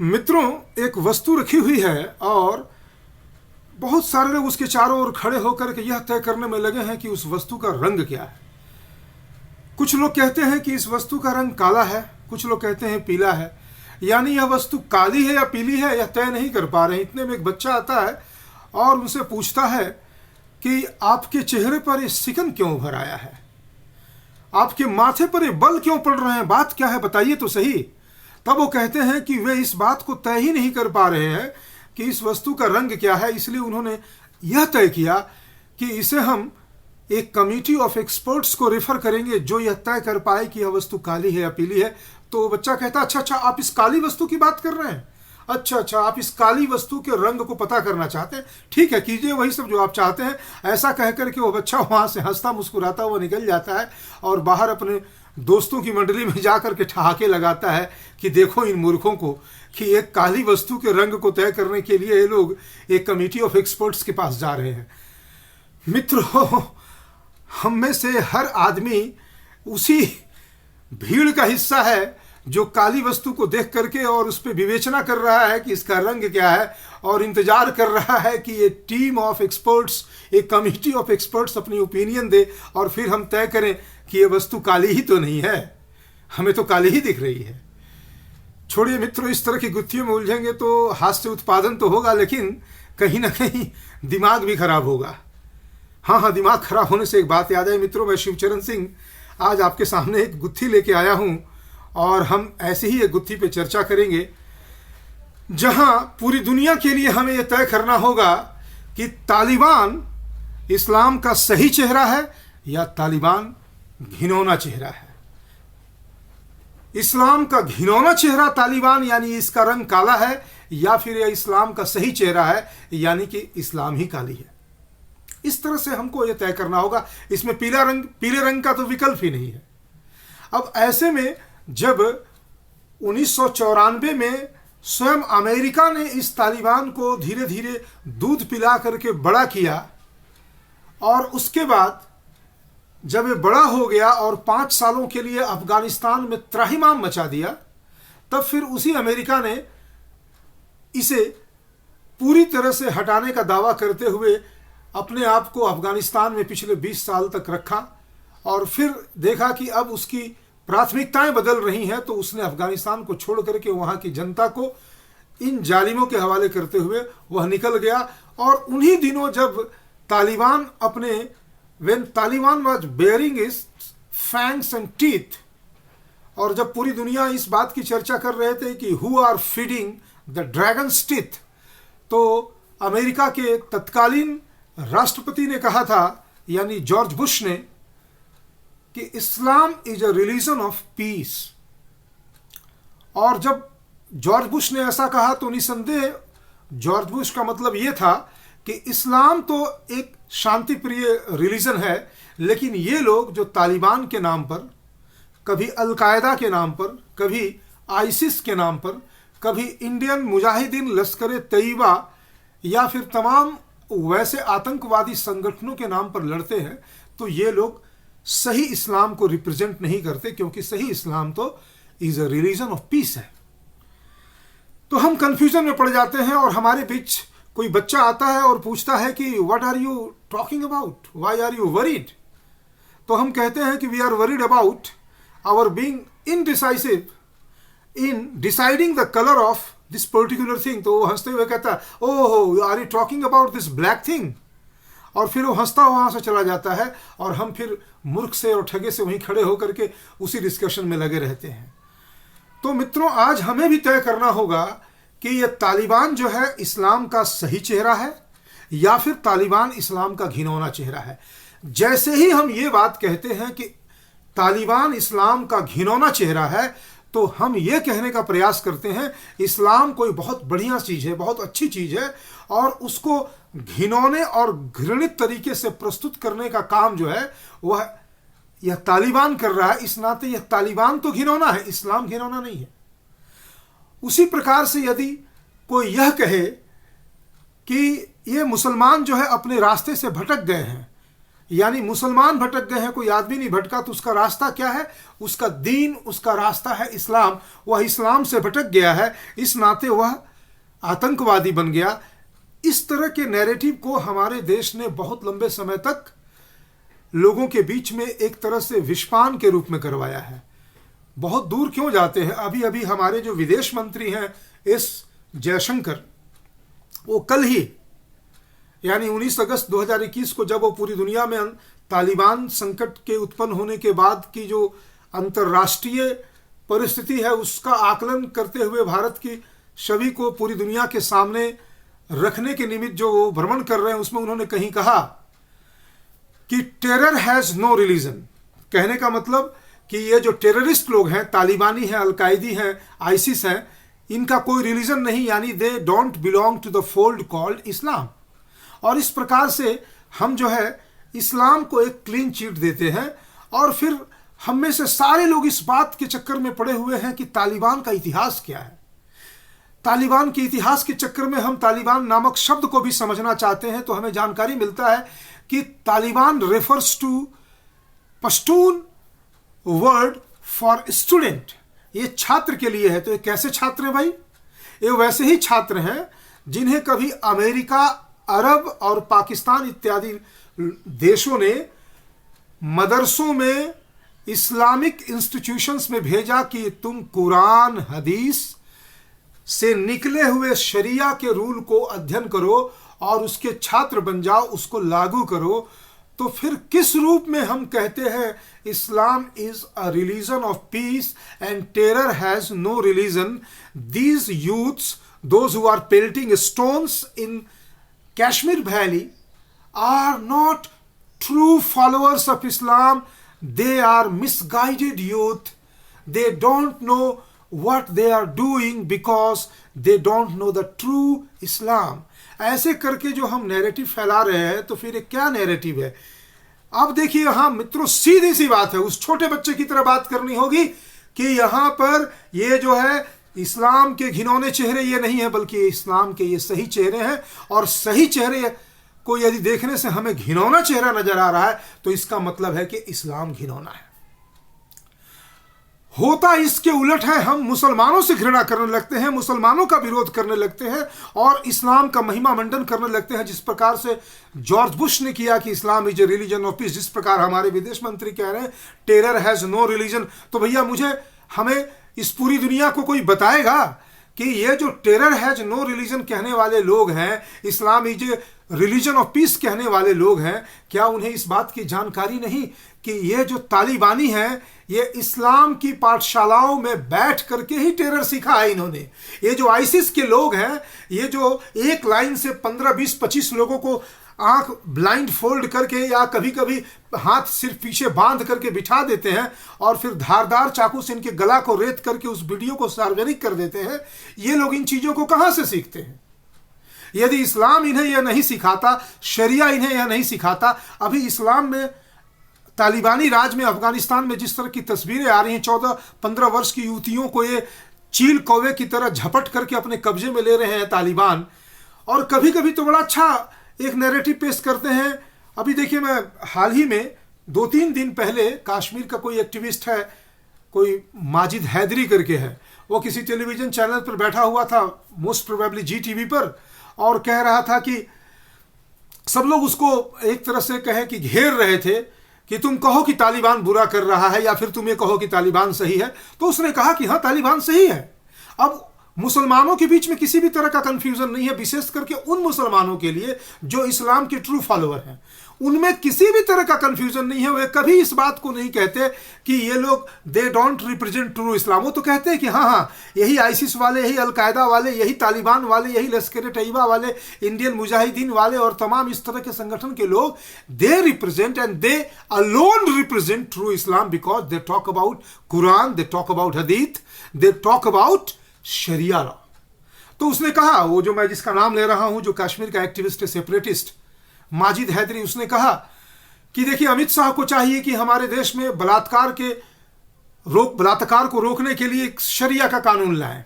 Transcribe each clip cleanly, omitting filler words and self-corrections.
मित्रों, एक वस्तु रखी हुई है और बहुत सारे लोग उसके चारों ओर खड़े होकर के यह तय करने में लगे हैं कि उस वस्तु का रंग क्या है। कुछ लोग कहते हैं कि इस वस्तु का रंग काला है, कुछ लोग कहते हैं पीला है। यानी यह वस्तु काली है या पीली है यह तय नहीं कर पा रहे हैं। इतने में एक बच्चा आता है और उनसे पूछता है कि आपके चेहरे पर ये सिकन क्यों उभर आया है, आपके माथे पर ये बल क्यों पड़ रहे हैं, बात क्या है बताइए तो सही। तब वो कहते हैं कि वे इस बात को तय ही नहीं कर पा रहे हैं कि इस वस्तु का रंग क्या है, इसलिए उन्होंने यह तय किया कि इसे हम एक कमिटी ऑफ एक्सपर्ट्स को रेफर करेंगे जो यह तय कर पाए कि यह वस्तु काली है या पीली है। तो बच्चा कहता अच्छा आप इस काली वस्तु की बात कर रहे हैं, अच्छा आप इस काली वस्तु के रंग को पता करना चाहते हैं, ठीक है कीजिए वही सब जो आप चाहते हैं। ऐसा कहकर के वो बच्चा वहां से हंसता मुस्कुराता हुआ निकल जाता है और बाहर अपने दोस्तों की मंडली में जाकर के ठहाके लगाता है कि देखो इन मूर्खों को, कि एक काली वस्तु के रंग को तय करने के लिए ये लोग एक कमिटी ऑफ एक्सपर्ट्स के पास जा रहे हैं। मित्रों, हम में से हर आदमी उसी भीड़ का हिस्सा है जो काली वस्तु को देख करके और उस पर विवेचना कर रहा है कि इसका रंग क्या है और इंतजार कर रहा है कि ये टीम ऑफ एक्सपर्ट्स, एक कमिटी ऑफ एक्सपर्ट्स अपनी ओपिनियन दे और फिर हम तय करें कि ये वस्तु काली ही तो नहीं है, हमें तो काली ही दिख रही है। छोड़िए मित्रों, इस तरह की गुत्थियों में उलझेंगे तो हास्य उत्पादन तो होगा लेकिन कहीं ना कहीं दिमाग भी खराब होगा। हाँ, दिमाग खराब होने से एक बात याद है मित्रों, मैं शिवचरण सिंह आज आपके सामने एक गुत्थी लेके आया हूं और हम ऐसे ही एक गुत्थी पे चर्चा करेंगे जहां पूरी दुनिया के लिए हमें यह तय करना होगा कि तालिबान इस्लाम का सही चेहरा है या तालिबान घिनौना चेहरा है। इस्लाम का घिनौना चेहरा तालिबान यानी इसका रंग काला है, या फिर यह इस्लाम का सही चेहरा है यानी कि इस्लाम ही काली है। इस तरह से हमको यह तय करना होगा। इसमें पीले रंग का तो विकल्प ही नहीं है। अब ऐसे में जब 1994 में स्वयं अमेरिका ने इस तालिबान को धीरे धीरे दूध पिला करके बड़ा किया और उसके बाद जब ये बड़ा हो गया और 5 सालों के लिए अफगानिस्तान में त्राहिमाम मचा दिया, तब फिर उसी अमेरिका ने इसे पूरी तरह से हटाने का दावा करते हुए अपने आप को अफगानिस्तान में पिछले 20 साल तक रखा और फिर देखा कि अब उसकी प्राथमिकताएं बदल रही हैं, तो उसने अफगानिस्तान को छोड़ करके वहां की जनता को इन जालिमों के हवाले करते हुए वह निकल गया। और उन्हीं दिनों जब Taliban when Taliban was bearing its fangs and teeth, और जब पूरी दुनिया इस बात की चर्चा कर रहे थे कि who are feeding the dragon's teeth, तो अमेरिका के तत्कालीन राष्ट्रपति ने कहा था यानी जॉर्ज बुश ने कि Islam is a religion of peace. और जब जॉर्ज बुश ने ऐसा कहा तो निसंदेह जॉर्ज बुश का मतलब यह था कि इस्लाम तो एक शांति प्रिय रिलीजन है, लेकिन ये लोग जो तालिबान के नाम पर, कभी अलकायदा के नाम पर, कभी आईसिस के नाम पर, कभी इंडियन मुजाहिदीन लश्कर तैयबा या फिर तमाम वैसे आतंकवादी संगठनों के नाम पर लड़ते हैं, तो ये लोग सही इस्लाम को रिप्रेजेंट नहीं करते, क्योंकि सही इस्लाम तो is a religion of piece है। तो हम कंफ्यूजन में पड़ जाते हैं और हमारे बीच कोई बच्चा आता है और पूछता है कि what are you talking about, why are you worried. तो हम कहते हैं कि we are worried about our being indecisive in deciding the colour of this particular thing. तो वो हंसते हुए कहता है oh are you talking about this black thing, और फिर वो हंसता वहां से चला जाता है और हम फिर मूर्ख से और ठगे से वहीं खड़े होकर के उसी डिस्कशन में लगे रहते हैं। तो मित्रों, आज हमें भी तय करना होगा कि ये तालिबान जो है इस्लाम का सही चेहरा है या फिर तालिबान इस्लाम का घिनौना चेहरा है। जैसे ही हम ये बात कहते हैं कि तालिबान इस्लाम का घिनौना चेहरा है, तो हम ये कहने का प्रयास करते हैं इस्लाम कोई बहुत बढ़िया चीज़ है, बहुत अच्छी चीज़ है, और उसको घिनौने और घृणित तरीके से प्रस्तुत करने का काम जो है वह यह तालिबान कर रहा है। इस नाते यह तालिबान तो घिनौना है, इस्लाम घिनौना नहीं है। उसी प्रकार से यदि कोई यह कहे कि ये मुसलमान जो है अपने रास्ते से भटक गए हैं, यानी मुसलमान भटक गए हैं, कोई आदमी नहीं भटका, तो उसका रास्ता क्या है? उसका दीन, उसका रास्ता है इस्लाम। वह इस्लाम से भटक गया है, इस नाते वह आतंकवादी बन गया। इस तरह के नैरेटिव को हमारे देश ने बहुत लंबे समय तक लोगों के बीच में एक तरह से विषपान के रूप में करवाया है। बहुत दूर क्यों जाते हैं, अभी अभी हमारे जो विदेश मंत्री हैं एस जयशंकर, वो कल ही यानी 19 अगस्त 2021 को जब वो पूरी दुनिया में तालिबान संकट के उत्पन्न होने के बाद की जो अंतर्राष्ट्रीय परिस्थिति है उसका आकलन करते हुए भारत की छवि को पूरी दुनिया के सामने रखने के निमित्त जो वो भ्रमण कर रहे हैं, उसमें उन्होंने कहीं कहा कि टेरर हैज नो रिलीजन। कहने का मतलब कि ये जो टेररिस्ट लोग हैं, तालिबानी हैं, अलकायदी हैं, आईसिस हैं, इनका कोई रिलीजन नहीं, यानी they don't belong to the fold called Islam. और इस प्रकार से हम जो है इस्लाम को एक क्लीन चिट देते हैं, और फिर हम में से सारे लोग इस बात के चक्कर में पड़े हुए हैं कि तालिबान का इतिहास क्या है। तालिबान के इतिहास के चक्कर में हम तालिबान नामक शब्द को भी समझना चाहते हैं, तो हमें जानकारी मिलता है कि Taliban refers to Pashtun word for student. ये छात्र के लिए है। तो ये कैसे छात्र हैं भाई? ये वैसे ही छात्र हैं जिन्हें कभी अमेरिका, अरब और पाकिस्तान इत्यादि देशों ने मदरसों में, इस्लामिक इंस्टीट्यूशंस में भेजा कि तुम कुरान हदीस से निकले हुए शरिया के रूल को अध्ययन करो और उसके छात्र बन जाओ, उसको लागू करो। तो फिर किस रूप में हम कहते हैं Islam is a religion of peace and terror has no religion? These youths, those who are pelting stones in Kashmir Valley are not true followers of Islam. They are misguided youth. They don't know what they are doing because they don't know the true Islam. ऐसे करके जो हम narrative फैला रहे हैं, तो फिर ये क्या नैरेटिव है? अब देखिए यहाँ मित्रों, सीधी सी बात है, उस छोटे बच्चे की तरह बात करनी होगी कि यहाँ पर ये जो है इस्लाम के घिनौने चेहरे ये नहीं है, बल्कि इस्लाम के ये सही चेहरे हैं। और सही चेहरे को यदि देखने से हमें घिनौना चेहरा नजर आ रहा है, तो इसका मतलब है कि इस्लाम घिनौना है। होता इसके उलट है, हम मुसलमानों से घृणा करने लगते हैं, मुसलमानों का विरोध करने लगते हैं और इस्लाम का महिमा मंडन करने लगते हैं, जिस प्रकार से जॉर्ज बुश ने किया कि Islam is a religion of peace. जिस प्रकार हमारे विदेश मंत्री कह रहे हैं टेरर हैज नो रिलीजन। तो भैया हमें इस पूरी दुनिया को कोई बताएगा कि ये जो टेरर हैज नो रिलीजन कहने वाले लोग हैं, Islam is a religion of peace कहने वाले लोग हैं, क्या उन्हें इस बात की जानकारी नहीं कि ये जो तालिबानी हैं, ये इस्लाम की पाठशालाओं में बैठ करके ही टेरर सीखा है इन्होंने। ये जो आईसिस के लोग हैं, ये जो एक लाइन से 15, 20, 25 लोगों को आंख ब्लाइंड फोल्ड करके या कभी कभी हाथ सिर्फ पीछे बांध करके बिठा देते हैं और फिर धारदार चाकू से इनके गला को रेत करके उस वीडियो को सार्वजनिक कर देते हैं। ये लोग इन चीजों को कहां से सीखते हैं? यदि इस्लाम इन्हें यह नहीं सिखाता, शरिया इन्हें यह नहीं सिखाता, अभी इस्लाम में तालिबानी राज में अफगानिस्तान में जिस तरह की तस्वीरें आ रही हैं, 14-15 वर्ष की युवतियों को ये चील कौवे की तरह झपट करके अपने कब्जे में ले रहे हैं तालिबान। और कभी कभी तो बड़ा अच्छा एक नैरेटिव पेश करते हैं। अभी देखिए, मैं हाल ही में 2-3 दिन पहले कश्मीर का कोई एक्टिविस्ट है, कोई माजिद हैदरी करके है, वो किसी टेलीविजन चैनल पर बैठा हुआ था, मोस्ट प्रोबेबली GTV पर, और कह रहा था कि सब लोग उसको एक तरह से कहे कि घेर रहे थे कि तुम कहो कि तालिबान बुरा कर रहा है या फिर तुम ये कहो कि तालिबान सही है। तो उसने कहा कि हाँ, तालिबान सही है। अब मुसलमानों के बीच में किसी भी तरह का कंफ्यूजन नहीं है, विशेष करके उन मुसलमानों के लिए जो इस्लाम के ट्रू फॉलोअर हैं, उनमें किसी भी तरह का कंफ्यूजन नहीं है। वे कभी इस बात को नहीं कहते कि ये लोग दे डोंट रिप्रेजेंट ट्रू इस्लाम। वो तो कहते हैं कि हाँ हाँ, यही आईसिस वाले, यही अलकायदा वाले, यही तालिबान वाले, यही लश्कर तैयबा वाले, इंडियन मुजाहिदीन वाले और तमाम इस तरह के संगठन के लोग, they represent and they alone represent true Islam because they talk about Quran, they talk about hadith, they talk about sharia law. तो उसने कहा, वो जो मैं जिसका नाम ले रहा हूं, जो कश्मीर का एक्टिविस्ट है, सेपरेटिस्ट माजिद हैदरी, उसने कहा कि देखिए, अमित शाह को चाहिए कि हमारे देश में बलात्कार को रोकने के लिए एक शरिया का कानून लाएं।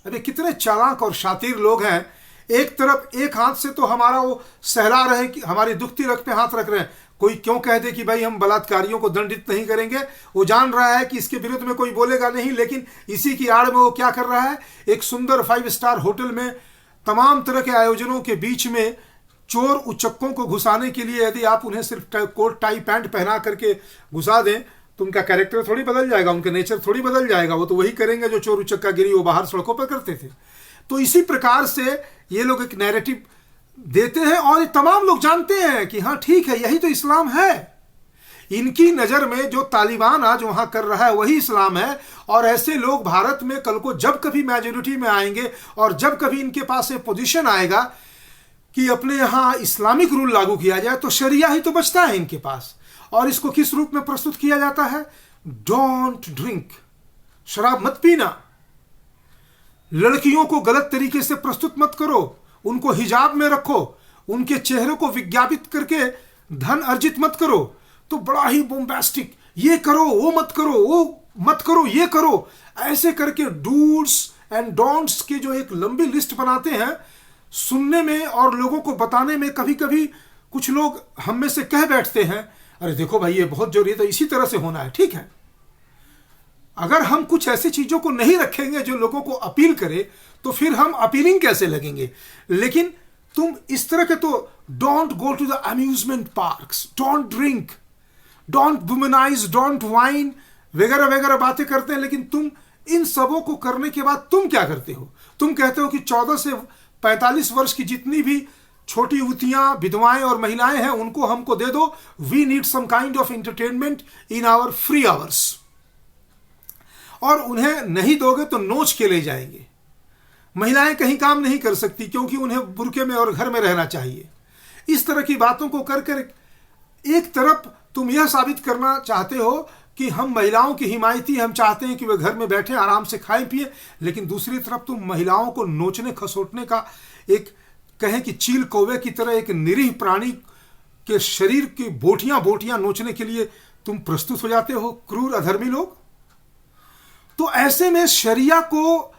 अरे कितने चालाक और शातिर लोग हैं। एक तरफ एक हाथ से तो हमारा वो सहला रहे कि हमारी दुखती रग पे हाथ रख रहे हैं, कोई क्यों कह दे कि भाई हम बलात्कारियों को दंडित नहीं करेंगे। वो जान रहा है कि इसके विरुद्ध में कोई बोलेगा नहीं, लेकिन इसी की आड़ में वो क्या कर रहा है, एक सुंदर 5 स्टार होटल में तमाम तरह के आयोजनों के बीच में चोर उचक्कों को घुसाने के लिए यदि आप उन्हें सिर्फ कोट टाई पैंट पहना करके घुसा दें तो उनका कैरेक्टर थोड़ी बदल जाएगा, उनका नेचर थोड़ी बदल जाएगा। वो तो वही करेंगे जो चोर उचक्का गिरी वो बाहर सड़कों पर करते थे। तो इसी प्रकार से ये लोग एक नैरेटिव देते हैं और ये तमाम लोग जानते हैं कि हाँ ठीक है, यही तो इस्लाम है। इनकी नज़र में जो तालिबान आज वहाँ कर रहा है वही इस्लाम है। और ऐसे लोग भारत में कल को जब कभी मेजॉरिटी में आएंगे और जब कभी इनके पास एक पोजीशन आएगा कि अपने यहाँ इस्लामिक रूल लागू किया जाए तो शरिया ही तो बचता है इनके पास। और इसको किस रूप में प्रस्तुत किया जाता है, डोंट ड्रिंक, शराब मत पीना, लड़कियों को गलत तरीके से प्रस्तुत मत करो, उनको हिजाब में रखो, उनके चेहरे को विज्ञापित करके धन अर्जित मत करो। तो बड़ा ही बोम्बास्टिक, ये करो वो मत करो, वो मत करो ये करो, ऐसे करके डूड्स एंड डोंट्स की जो एक लंबी लिस्ट बनाते हैं। सुनने में और लोगों को बताने में कभी कभी कुछ लोग हम में से कह बैठते हैं अरे देखो भाई ये बहुत जरूरी है, तो इसी तरह से होना है। ठीक है, अगर हम कुछ ऐसी चीजों को नहीं रखेंगे जो लोगों को अपील करे तो फिर हम अपीलिंग कैसे लगेंगे। लेकिन तुम इस तरह के तो don't go to the amusement parks, don't drink, don't womanize, don't wine वगैरह वगैरह बातें करते हैं। लेकिन तुम इन सबों को करने के बाद तुम क्या करते हो, तुम कहते हो कि 14 से 45 वर्ष की जितनी भी छोटी युवतियां, विधवाएं और महिलाएं हैं उनको हमको दे दो, we need some kind of entertainment in our free hours. और उन्हें नहीं दोगे तो नोच के ले जाएंगे। महिलाएं कहीं काम नहीं कर सकती क्योंकि उन्हें बुर्के में और घर में रहना चाहिए। इस तरह की बातों को कर कर एक तरफ तुम यह साबित करना चाहते हो कि हम महिलाओं की हिमायती, हम चाहते हैं कि वे घर में बैठे आराम से खाएं पिए, लेकिन दूसरी तरफ तुम महिलाओं को नोचने खसोटने का, एक कहें कि चील कौवे की तरह एक निरीह प्राणी के शरीर की बोटियां बोटियां नोचने के लिए तुम प्रस्तुत हो जाते हो, क्रूर अधर्मी लोग। तो ऐसे में शरिया को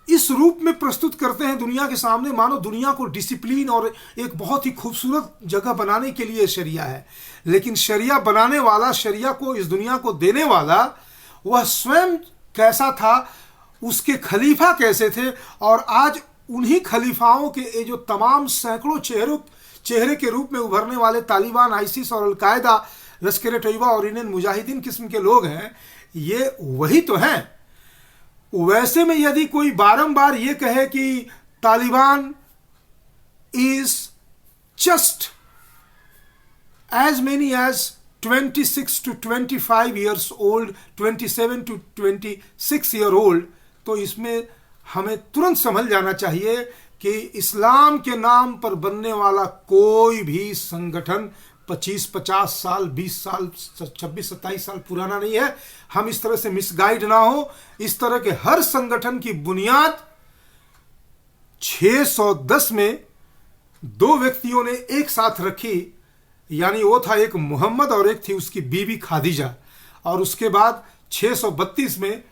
इस रूप में प्रस्तुत करते हैं दुनिया के सामने, मानो दुनिया को डिसिप्लिन और एक बहुत ही खूबसूरत जगह बनाने के लिए शरिया है। लेकिन शरिया बनाने वाला, शरिया को इस दुनिया को देने वाला, वह स्वयं कैसा था, उसके खलीफा कैसे थे। और आज उन्हीं खलीफाओं के ये जो तमाम सैकड़ों चेहरे के रूप में उभरने वाले तालिबान, आईसिस और अलकायदा, लश्कर तैयबा और इंडियन मुजाहिदीन किस्म के लोग हैं, ये वही तो हैं। वैसे में यदि कोई बारंबार ये कहे कि Taliban is just as many as 26 to 25 years old, 27 to 26 year old, तो इसमें हमें तुरंत समझ जाना चाहिए कि इस्लाम के नाम पर बनने वाला कोई भी संगठन 25-50 साल, 20 साल, 26-27 साल पुराना नहीं है। हम इस तरह से मिसगाइड ना हो। इस तरह के हर संगठन की बुनियाद 610 में 2 व्यक्तियों ने एक साथ रखी, यानी वो था एक मोहम्मद और एक थी उसकी बीवी खादीजा। और उसके बाद 632 में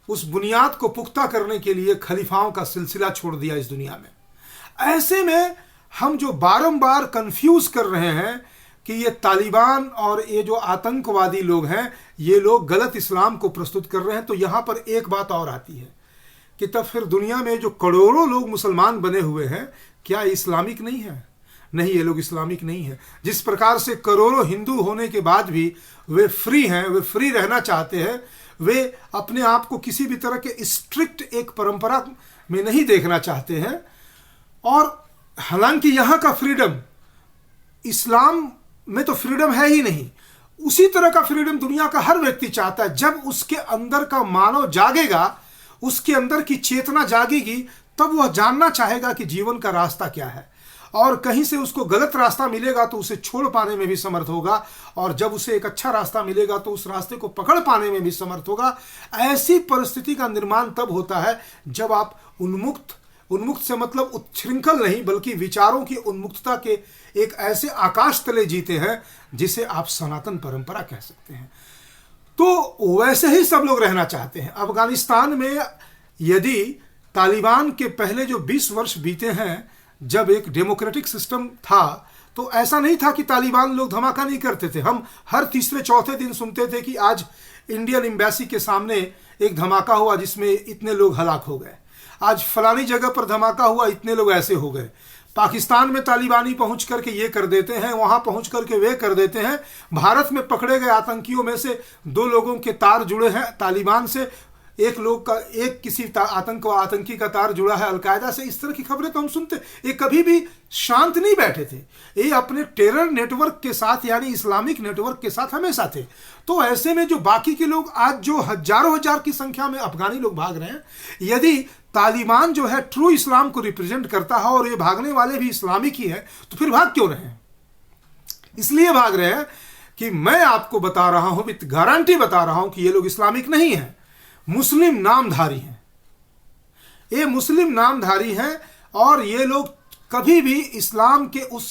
उस बुनियाद को पुख्ता करने के लिए खलीफाओं का सिलसिला छोड़ दिया इस दुनिया में। ऐसे में हम जो बारंबार कंफ्यूज कर रहे हैं कि ये तालिबान और ये जो आतंकवादी लोग हैं, ये लोग गलत इस्लाम को प्रस्तुत कर रहे हैं, तो यहाँ पर एक बात और आती है कि तब फिर दुनिया में जो करोड़ों लोग मुसलमान बने हुए हैं, क्या इस्लामिक नहीं है? नहीं, ये लोग इस्लामिक नहीं है। जिस प्रकार से करोड़ों हिंदू होने के बाद भी वे फ्री हैं, वे फ्री रहना चाहते हैं, वे अपने आप को किसी भी तरह के स्ट्रिक्ट एक परंपरा में नहीं देखना चाहते हैं। और हालांकि यहाँ का फ्रीडम, इस्लाम में तो फ्रीडम है ही नहीं, उसी तरह का फ्रीडम दुनिया का हर व्यक्ति चाहता है। जब उसके अंदर का मानव जागेगा, उसके अंदर की चेतना जागेगी, तब वह जानना चाहेगा कि जीवन का रास्ता क्या है। और कहीं से उसको गलत रास्ता मिलेगा तो उसे छोड़ पाने में भी समर्थ होगा, और जब उसे एक अच्छा रास्ता मिलेगा तो उस रास्ते को पकड़ पाने में भी समर्थ होगा। ऐसी परिस्थिति का निर्माण तब होता है जब आप उन्मुक्त से मतलब उच्छृंखल नहीं, बल्कि विचारों की उन्मुक्तता के एक ऐसे आकाश तले जीते हैं जिसे आप सनातन परंपरा कह सकते हैं। तो वैसे ही सब लोग रहना चाहते हैं। अफगानिस्तान में यदि तालिबान के पहले जो 20 वर्ष बीते हैं, जब एक डेमोक्रेटिक सिस्टम था, तो ऐसा नहीं था कि तालिबान लोग धमाका नहीं करते थे। हम हर तीसरे चौथे दिन सुनते थे कि आज इंडियन एम्बेसी के सामने एक धमाका हुआ जिसमें इतने लोग हलाक हो गए, आज फलानी जगह पर धमाका हुआ, इतने लोग ऐसे हो गए। पाकिस्तान में तालिबानी पहुंच करके ये कर देते हैं, वहां पहुंच करके वे कर देते हैं। भारत में पकड़े गए आतंकियों में से 2 लोगों के तार जुड़े हैं तालिबान से, एक किसी आतंकी का तार जुड़ा है अलकायदा से। इस तरह की खबरें तो हम सुनते, ये कभी भी शांत नहीं बैठे थे, ये अपने टेरर नेटवर्क के साथ यानी इस्लामिक नेटवर्क के साथ हमेशा थे। तो ऐसे में जो बाकी के लोग आज जो हजारों हजार की संख्या में अफगानी लोग भाग रहे हैं, यदि तालिबान जो है ट्रू इस्लाम को रिप्रेजेंट करता है और ये भागने वाले भी इस्लामिक ही है, तो फिर भाग क्यों रहे हैं? इसलिए भाग रहे हैं कि मैं आपको बता रहा हूं, विद गारंटी बता रहा हूं कि ये लोग इस्लामिक नहीं है, मुस्लिम नामधारी हैं। ये मुस्लिम नामधारी हैं और ये लोग कभी भी इस्लाम के उस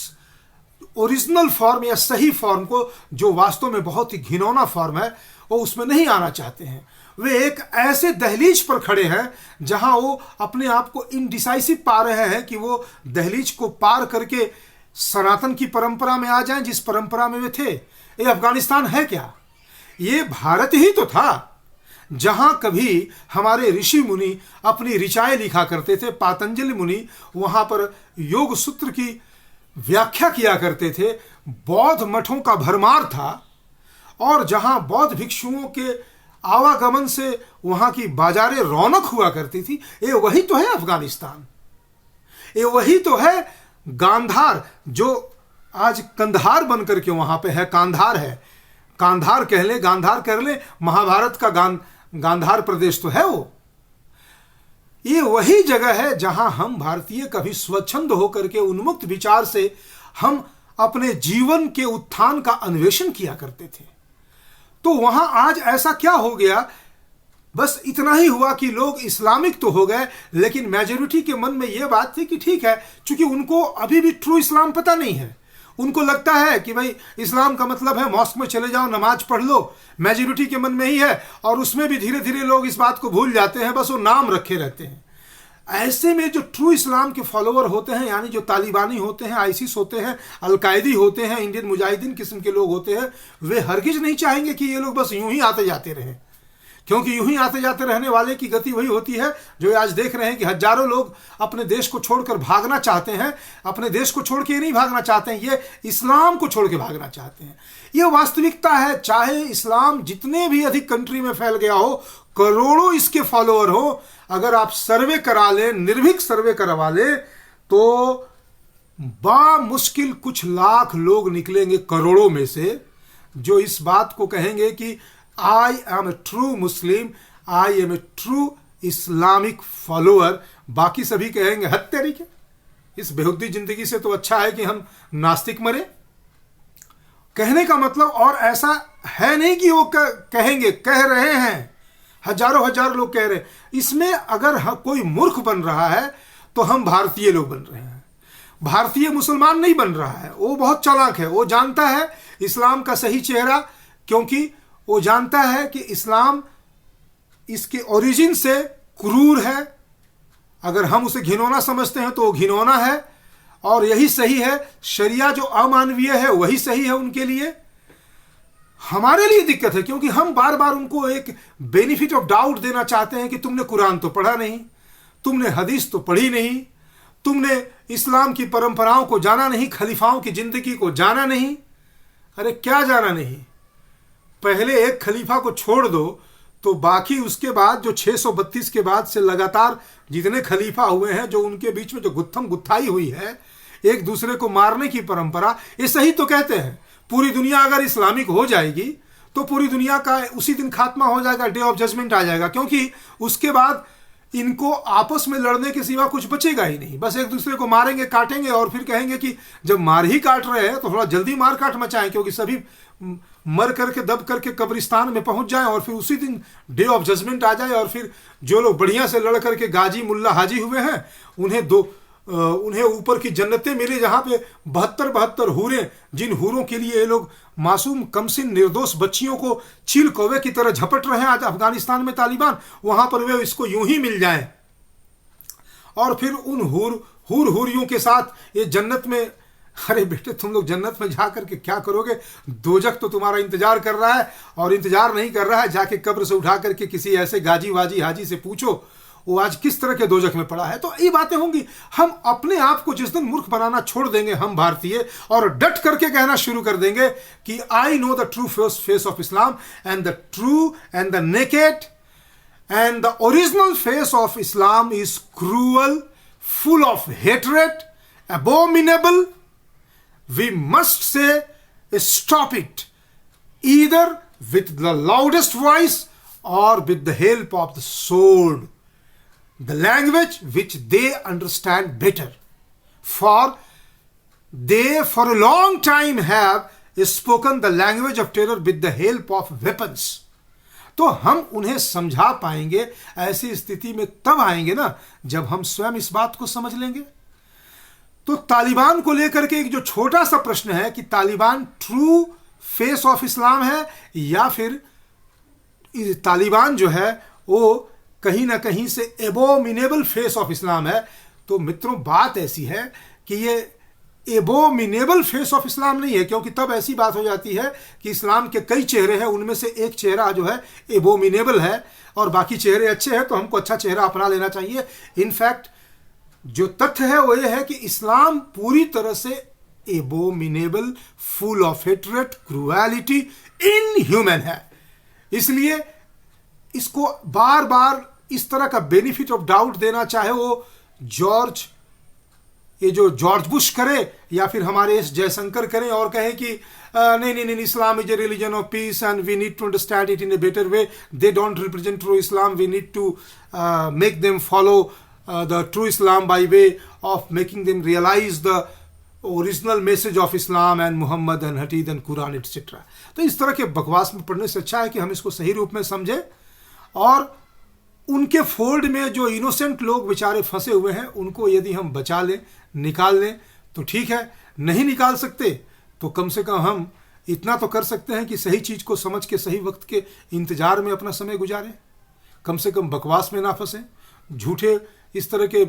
ओरिजिनल फॉर्म या सही फॉर्म को, जो वास्तव में बहुत ही घिनौना फॉर्म है, वो उसमें नहीं आना चाहते हैं। वे एक ऐसे दहलीज पर खड़े हैं जहां वो अपने आप को इनडिसाइसिव पा रहे हैं कि वो दहलीज को पार करके सनातन की परंपरा में आ जाएं, जिस परंपरा में वे थे। ये अफगानिस्तान है क्या? ये भारत ही तो था जहां कभी हमारे ऋषि मुनि अपनी ऋचाएं लिखा करते थे। पातंजलि मुनि वहां पर योग सूत्र की व्याख्या किया करते थे। बौद्ध मठों का भरमार था और जहां बौद्ध भिक्षुओं के आवागमन से वहां की बाजारें रौनक हुआ करती थी। ये वही तो है अफगानिस्तान, ये वही तो है गांधार, जो आज कंधार बनकर के वहां पे है। कांधार है, कांधार कह ले, गांधार कह ले, महाभारत का गांधार प्रदेश तो है वो। ये वही जगह है जहां हम भारतीय कभी स्वच्छंद होकर के उन्मुक्त विचार से हम अपने जीवन के उत्थान का अन्वेषण किया करते थे। तो वहां आज ऐसा क्या हो गया? बस इतना ही हुआ कि लोग इस्लामिक तो हो गए, लेकिन मेजॉरिटी के मन में यह बात थी कि ठीक है, क्योंकि उनको अभी भी ट्रू इस्लाम पता नहीं है। उनको लगता है कि भाई इस्लाम का मतलब है मॉस्क में चले जाओ, नमाज पढ़ लो, मेजॉरिटी के मन में ही है। और उसमें भी धीरे धीरे लोग इस बात को भूल जाते हैं, बस वो नाम रखे रहते हैं। ऐसे में जो ट्रू इस्लाम के फॉलोअर होते हैं, यानी जो तालिबानी होते हैं, आईसिस होते हैं, अलकायदी होते हैं, इंडियन मुजाहिदीन किस्म के लोग होते हैं, वे हरगिज नहीं चाहेंगे कि ये लोग बस यूं ही आते जाते रहें, क्योंकि यूं ही आते जाते रहने वाले की गति वही होती है जो आज देख रहे हैं कि हजारों लोग अपने देश को छोड़कर भागना चाहते हैं। अपने देश को छोड़ के नहीं भागना चाहते हैं, ये इस्लाम को छोड़ के भागना चाहते हैं। ये वास्तविकता है। चाहे इस्लाम जितने भी अधिक कंट्री में फैल गया हो, करोड़ों इसके फॉलोअर हो, अगर आप सर्वे करा लें, निर्भीक सर्वे करवा लें, तो बामुश्किल कुछ लाख लोग निकलेंगे करोड़ों में से जो इस बात को कहेंगे कि I am a true Muslim, I am a true Islamic follower। बाकी सभी कहेंगे हद तरीके, इस बेहुद्दी जिंदगी से तो अच्छा है कि हम नास्तिक मरे। कहने का मतलब और ऐसा है नहीं कि वो कहेंगे, कह रहे हैं, हजारों हजार लोग कह रहे हैं। इसमें अगर कोई मूर्ख बन रहा है तो हम भारतीय लोग बन रहे हैं। भारतीय मुसलमान नहीं बन रहा है, वो बहुत चालाक है, वो जानता है इस्लाम का सही चेहरा, क्योंकि वो जानता है कि इस्लाम इसके ओरिजिन से क्रूर है। अगर हम उसे घिनौना समझते हैं तो वो घिनौना है और यही सही है। शरिया जो अमानवीय है वही सही है उनके लिए। हमारे लिए दिक्कत है क्योंकि हम बार बार उनको एक बेनिफिट ऑफ डाउट देना चाहते हैं कि तुमने कुरान तो पढ़ा नहीं, तुमने हदीस तो पढ़ी नहीं, तुमने इस्लाम की परंपराओं को जाना नहीं, खलीफाओं की जिंदगी को जाना नहीं। अरे क्या जाना नहीं? पहले एक खलीफा को छोड़ दो तो बाकी उसके बाद जो 632 के बाद से लगातार जितने खलीफा हुए हैं, जो उनके बीच में जो गुत्थम गुत्थाई हुई है, एक दूसरे को मारने की परंपरा, ये सही तो कहते हैं। पूरी दुनिया अगर इस्लामिक हो जाएगी तो पूरी दुनिया का उसी दिन खात्मा हो जाएगा, डे ऑफ जजमेंट आ जाएगा, क्योंकि उसके बाद इनको आपस में लड़ने के सिवा कुछ बचेगा ही नहीं। बस एक दूसरे को मारेंगे, काटेंगे और फिर कहेंगे कि जब मार ही काट रहे हैं तो थोड़ा जल्दी मार काट मचाएं, क्योंकि सभी मर करके दब करके कब्रिस्तान में पहुंच जाएं और फिर उसी दिन डे ऑफ जजमेंट आ जाए। और फिर जो लोग बढ़िया से लड़ करके गाजी मुल्ला हाजी हुए हैं उन्हें ऊपर की जन्नतें मिले, जहां पे 72 हूरें, जिन हूरों के लिए ये लोग मासूम कमसिन निर्दोष बच्चियों को चील कौवे की तरह झपट रहे हैं आज अफगानिस्तान में तालिबान, वहां पर वे इसको यूं ही मिल जाएं और फिर उन हूरियों के साथ ये जन्नत में अरे बेटे तुम लोग जन्नत में जा करके क्या करोगे, दोजख तो तुम्हारा इंतजार कर रहा है, और इंतजार नहीं कर रहा है, जाके कब्र से उठा करके किसी ऐसे गाजी वाजी हाजी से पूछो वो आज किस तरह के दोजख में पड़ा है। तो ये बातें होंगी। हम अपने आप को जिस दिन मूर्ख बनाना छोड़ देंगे हम भारतीय, और डट करके कहना शुरू कर देंगे कि I know the true face of Islam and the true and the naked and the original face of Islam is cruel, full of hatred, abominable, we must say stop it, either with the loudest voice or with the help of the sword, the language which they understand better, for they for a long time have spoken the language of terror with the help of weapons. तो हम उन्हें समझा पाएंगे, ऐसी स्थिति में तब आएंगे ना जब हम स्वयं इस बात को समझ लेंगे। तो तालिबान को लेकर के एक जो छोटा सा प्रश्न है कि Taliban true face of Islam है या फिर तालिबान जो है वो कहीं ना कहीं से एबोमिनेबल फेस ऑफ इस्लाम है। तो मित्रों बात ऐसी है कि ये एबोमिनेबल फेस ऑफ इस्लाम नहीं है, क्योंकि तब ऐसी बात हो जाती है कि इस्लाम के कई चेहरे हैं, उनमें से एक चेहरा जो है एबोमिनेबल है और बाकी चेहरे अच्छे हैं, तो हमको अच्छा चेहरा अपना लेना चाहिए। इनफैक्ट जो तथ्य है वो ये है कि इस्लाम पूरी तरह से abominable, full of hatred, cruelty, inhuman है। इसलिए इसको बार बार इस तरह का बेनिफिट ऑफ डाउट देना, चाहे वो ये जो जॉर्ज बुश करे या फिर हमारे एस जयशंकर करें और कहें कि नहीं नहीं नहीं, Islam is a religion of peace and we need to understand it in a better way, they don't represent true Islam, we need to make them follow the true Islam by way of making them realize the original message of Islam and Muhammad and hadith and Quran etcetera. तो इस तरह के बकवास में पढ़ने से अच्छा है कि हम इसको सही रूप में समझें, और उनके फोल्ड में जो इनोसेंट लोग बेचारे फंसे हुए हैं उनको यदि हम बचा लें, निकाल लें तो ठीक है। नहीं निकाल सकते तो कम से कम हम इतना तो कर सकते हैं कि सही चीज़ को समझ के सही वक्त के इंतजार में अपना समय गुजारें, कम से कम बकवास में ना फंसें, झूठे इस तरह के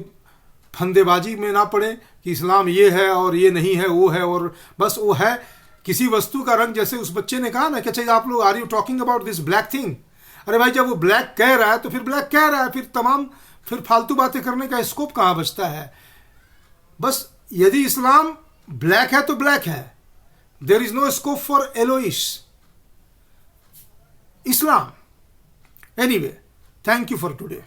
फंदेबाजी में ना पड़े कि इस्लाम ये है और ये नहीं है, वो है और बस वो है किसी वस्तु का रंग। जैसे उस बच्चे ने कहा ना कि अच्छा आप लोग are you talking about this black thing, अरे भाई जब वो ब्लैक कह रहा है तो फिर ब्लैक कह रहा है, फिर फालतू बातें करने का स्कोप कहाँ बचता है। बस यदि इस्लाम ब्लैक है तो ब्लैक है, there is no scope for एलोइश Islam. Anyway, thank you for today.